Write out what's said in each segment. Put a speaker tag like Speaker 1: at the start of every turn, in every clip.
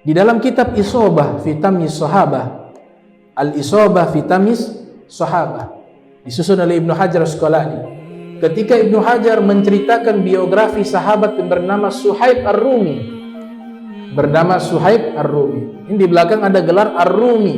Speaker 1: Di dalam kitab Isobah fi Tamyiz Sahabah, Al-Isobah fi Tamyiz Sahabah, disusun oleh Ibnu Hajar Asqalani. Ketika Ibnu Hajar menceritakan biografi sahabat yang bernama Suhaib Ar-Rumi, Ini di belakang ada gelar Ar-Rumi,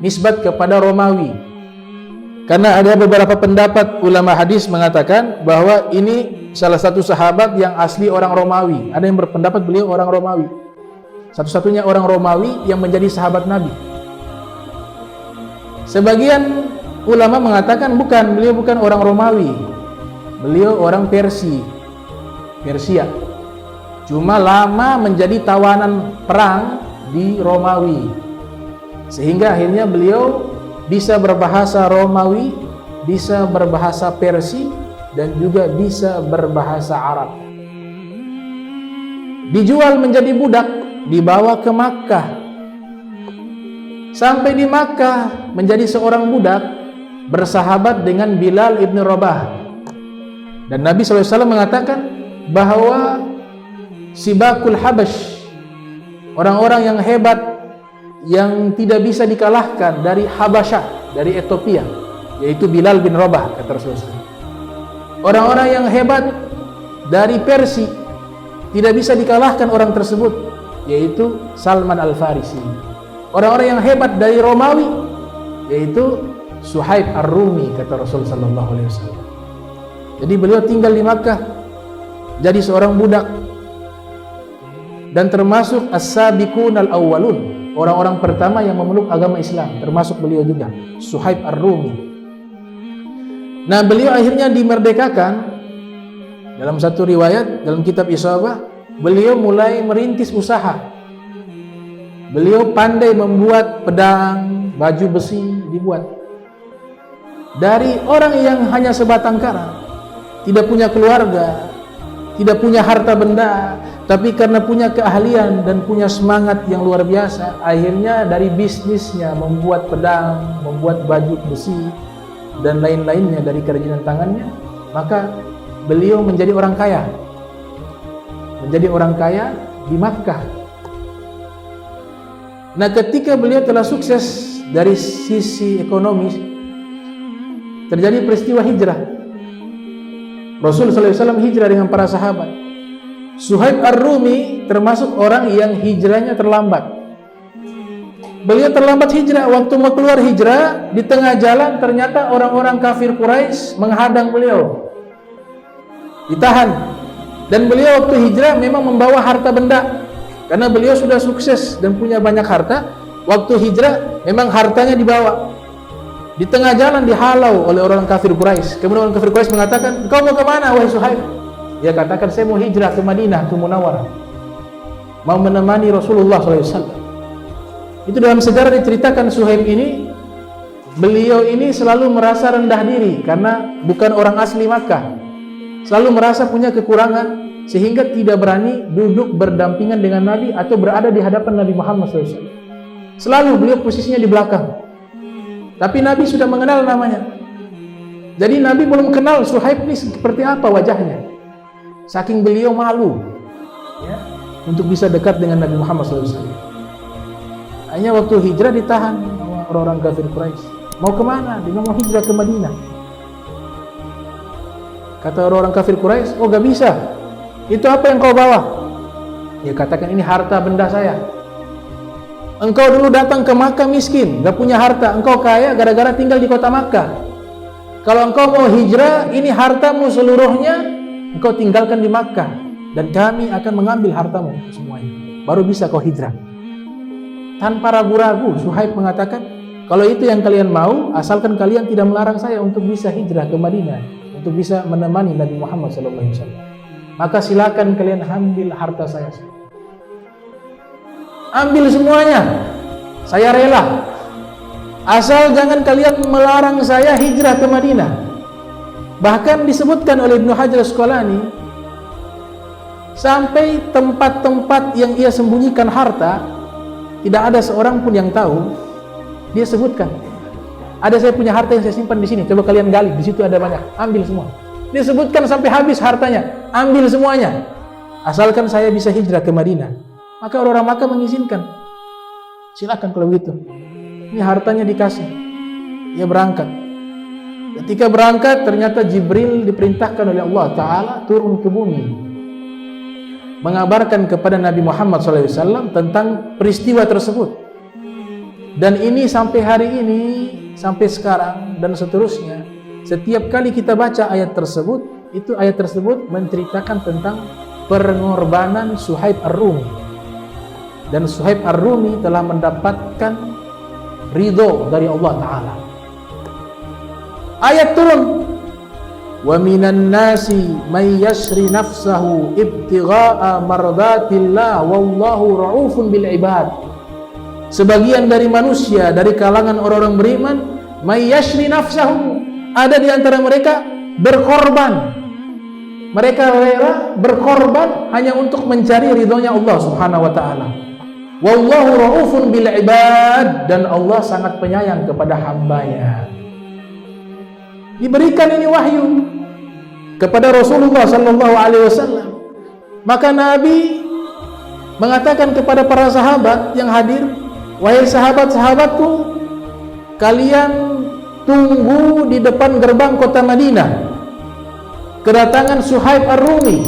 Speaker 1: nisbat kepada Romawi. Karena ada beberapa pendapat ulama hadis mengatakan bahwa ini salah satu sahabat yang asli orang Romawi. Ada yang berpendapat beliau orang Romawi, satu-satunya orang Romawi yang menjadi sahabat Nabi. Sebagian ulama mengatakan beliau bukan orang Romawi, beliau orang Persia. Cuma lama menjadi tawanan perang di Romawi, sehingga akhirnya beliau bisa berbahasa Romawi, bisa berbahasa Persia, dan juga bisa berbahasa Arab. Dijual menjadi budak, dibawa ke Makkah. Sampai di Makkah menjadi seorang budak, bersahabat dengan Bilal ibn Rabah. Dan Nabi SAW mengatakan bahwa Sibakul Habash, orang-orang yang hebat yang tidak bisa dikalahkan dari Habasyah, dari Ethiopia, yaitu Bilal bin Rabah, kata Rasulullah. Orang-orang yang hebat dari Persia, tidak bisa dikalahkan orang tersebut, yaitu Salman Al-Farisi. Orang-orang yang hebat dari Romawi, yaitu Suhaib Ar-Rumi, kata Rasulullah SAW. Jadi beliau tinggal di Makkah, jadi seorang budak, dan termasuk as-sabiqun al-awwalun, orang-orang pertama yang memeluk agama Islam, termasuk beliau juga, Suhaib Ar-Rumi. Nah, beliau akhirnya dimerdekakan. Dalam satu riwayat dalam kitab Isobah, beliau mulai merintis usaha. Beliau pandai membuat pedang, baju besi dibuat. Dari orang yang hanya sebatang kara, tidak punya keluarga, tidak punya harta benda, tapi karena punya keahlian dan punya semangat yang luar biasa, akhirnya dari bisnisnya membuat pedang, membuat baju besi, dan lain-lainnya dari kerajinan tangannya, maka beliau menjadi orang kaya. Menjadi orang kaya di Makkah. Nah, ketika beliau telah sukses dari sisi ekonomi, terjadi peristiwa hijrah. Rasulullah SAW hijrah dengan para sahabat. Suhaib Ar-Rumi termasuk orang yang hijrahnya terlambat. Beliau terlambat hijrah. Waktu mau keluar hijrah, di tengah jalan ternyata orang-orang kafir Quraisy menghadang beliau, ditahan. Dan beliau waktu hijrah memang membawa harta benda, karena beliau sudah sukses dan punya banyak harta. Waktu hijrah memang hartanya dibawa. Di tengah jalan dihalau oleh orang kafir Quraisy. Kemudian orang kafir Quraisy mengatakan, "Engkau mau kemana, wahai Suhaib?" Dia katakan, "Saya mau hijrah ke Madinah, ke Munawwarah, mau menemani Rasulullah SAW." Itu dalam sejarah diceritakan Suhaib ini, beliau ini selalu merasa rendah diri karena bukan orang asli Makkah, selalu merasa punya kekurangan sehingga tidak berani duduk berdampingan dengan Nabi atau berada di hadapan Nabi Muhammad SAW. Selalu beliau posisinya di belakang, tapi Nabi sudah mengenal namanya. Jadi Nabi belum kenal Suhaib ini seperti apa wajahnya. Saking beliau malu ya, untuk bisa dekat dengan Nabi Muhammad SAW. Hanya waktu hijrah ditahan sama orang-orang kafir Quraisy. Mau kemana? Dia mau hijrah ke Madinah. Kata orang-orang kafir Quraisy, "Oh, gak bisa. Itu apa yang kau bawa?" Dia katakan, "Ini harta benda saya. Engkau dulu datang ke Makkah miskin, gak punya harta. Engkau kaya gara-gara tinggal di kota Makkah. Kalau engkau mau hijrah, ini hartamu seluruhnya engkau tinggalkan di Makkah, dan kami akan mengambil hartamu semuanya. Baru bisa kau hijrah." Tanpa ragu-ragu Suhaib mengatakan, "Kalau itu yang kalian mau, asalkan kalian tidak melarang saya untuk bisa hijrah ke Madinah, untuk bisa menemani Nabi Muhammad SAW, maka silakan kalian ambil harta saya. Ambil semuanya, saya rela. Asal jangan kalian melarang saya hijrah ke Madinah." Bahkan disebutkan oleh Ibnu Hajar Asqalani, sampai tempat-tempat yang ia sembunyikan harta, tidak ada seorang pun yang tahu. Dia sebutkan, "Ada saya punya harta yang saya simpan di sini, coba kalian gali, di situ ada banyak, ambil semua." Dia sebutkan sampai habis hartanya, ambil semuanya, asalkan saya bisa hijrah ke Madinah. Maka orang Makkah mengizinkan. Silakan kalau begitu. Ini hartanya dikasih. Dia berangkat. Ketika berangkat ternyata Jibril diperintahkan oleh Allah Ta'ala turun ke bumi, mengabarkan kepada Nabi Muhammad SAW tentang peristiwa tersebut. Dan ini sampai hari ini, sampai sekarang dan seterusnya, setiap kali kita baca ayat tersebut, itu ayat tersebut menceritakan tentang pengorbanan Suhaib Ar-Rumi. Dan Suhaib Ar-Rumi telah mendapatkan ridho dari Allah Ta'ala. Ayat turun, wa minan nasi may yashri nafsahu ibtigha'a mardatillah wallahu ra'ufun bil ibad. Sebagian dari manusia dari kalangan orang-orang beriman, may yashri nafsahu, ada di antara mereka berkorban. Mereka rela berkorban hanya untuk mencari ridhonya Allah Subhanahu wa taala. Wallahu ra'ufun bil ibad, dan Allah sangat penyayang kepada hambanya. Diberikan ini wahyu kepada Rasulullah sallallahu alaihi wasallam. Maka Nabi mengatakan kepada para sahabat yang hadir, wahai sahabat-sahabatku, kalian tunggu di depan gerbang kota Madinah kedatangan Suhaib Ar-Rumi.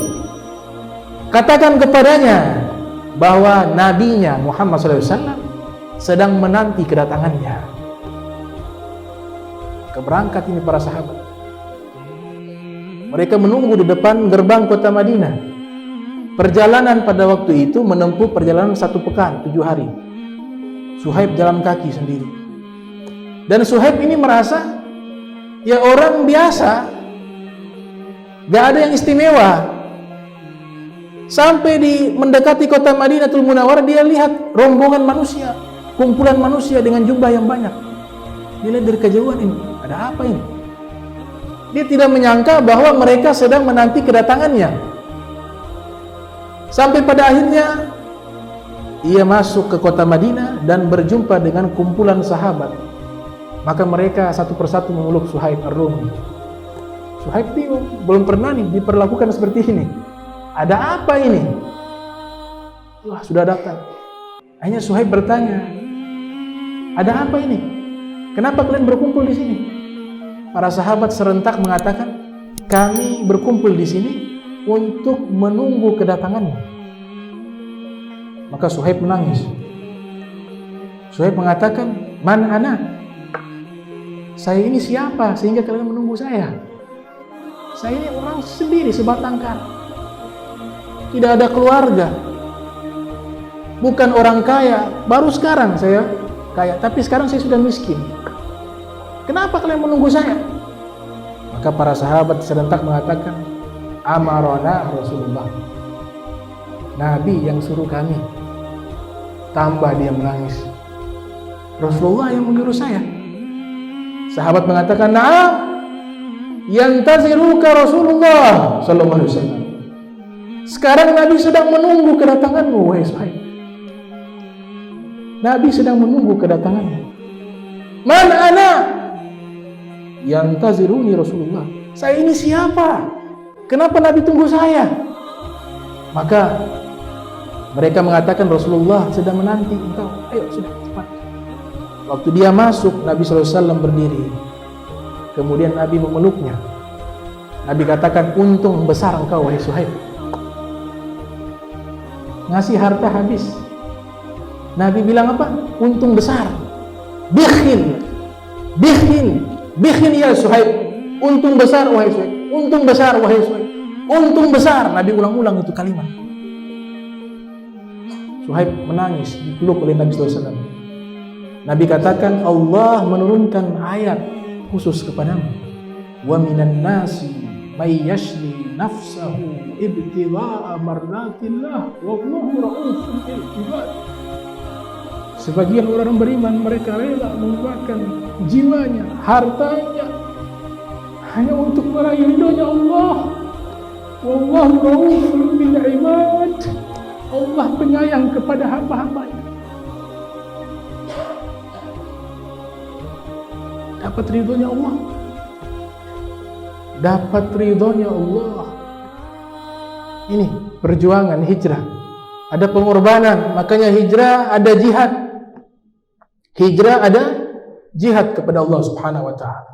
Speaker 1: Katakan kepadanya bahwa nabinya Muhammad SAW sedang menanti kedatangannya. Keberangkat ini para sahabat. Mereka menunggu di depan gerbang kota Madinah. Perjalanan pada waktu itu menempuh perjalanan 1 pekan, 7 hari. Suhaib jalan kaki sendiri. Dan Suhaib ini merasa ya orang biasa, gak ada yang istimewa. Sampai mendekati kota Madinatul Munawwarah, dia lihat rombongan manusia, kumpulan manusia dengan jumlah yang banyak. Dia lihat dari kejauhan, ini ada apa ini? Dia tidak menyangka bahwa mereka sedang menanti kedatangannya. Sampai pada akhirnya ia masuk ke kota Madinah dan berjumpa dengan kumpulan sahabat. Maka mereka satu persatu memeluk Suhaib Ar-Rumi. Suhaib bingung, belum pernah nih diperlakukan seperti ini. Ada apa ini? Wah, sudah datang. Akhirnya Suhaib bertanya, ada apa ini? Kenapa kalian berkumpul di sini? Para sahabat serentak mengatakan, kami berkumpul di sini untuk menunggu kedatanganmu. Maka Suhaib menangis. Suhaib mengatakan, man ana? Saya ini siapa sehingga kalian menunggu saya? Saya ini orang sendiri, sebatang kara. Tidak ada keluarga. Bukan orang kaya. Baru sekarang saya kaya, tapi sekarang saya sudah miskin. Kenapa kalian menunggu saya? Maka para sahabat serentak mengatakan, amarona Rasulullah. Nabi yang suruh kami. Tambah dia menangis. Rasulullah yang menyuruh saya. Sahabat mengatakan, na'am, yantaziruka Rasulullah sallallahu alaihi wasallam. Sekarang Nabi sedang menunggu kedatanganmu, wahai Suhaib. Nabi sedang menunggu kedatanganmu. Man ana? Yantaziruni Rasulullah. Saya ini siapa? Kenapa Nabi tunggu saya? Maka mereka mengatakan, Rasulullah sedang menanti engkau. Ayo sudah cepat. Waktu dia masuk, Nabi SAW berdiri. Kemudian Nabi memeluknya. Nabi katakan, untung besar engkau wahai Suhaib. Ngasih harta habis. Nabi bilang apa? Untung besar. Bikhil. Bikhil. Bikhil ya Suhaib. Untung besar wahai Suhaib. Untung besar wahai Suhaib. Untung besar. Nabi ulang-ulang itu kalimat. Suhaib menangis dipeluk oleh Nabi SAW. Nabi katakan, Allah menurunkan ayat khusus kepadamu. Wa minan nasi may yashri nafsahu ibtigha'a mardatillah wallahu ra'ufun bil ibad. Sebagian orang beriman mereka rela mengeluarkan jiwanya, hartanya hanya untuk meraih ridhonya Allah. Wallahu ra'ufun bil ibad. Allah penyayang kepada hamba-hambanya. Dapat ridhonya Allah. Dapat ridhonya Allah. Ini perjuangan hijrah ada pengorbanan. Makanya hijrah ada jihad. Hijrah ada jihad kepada Allah Subhanahu wa taala.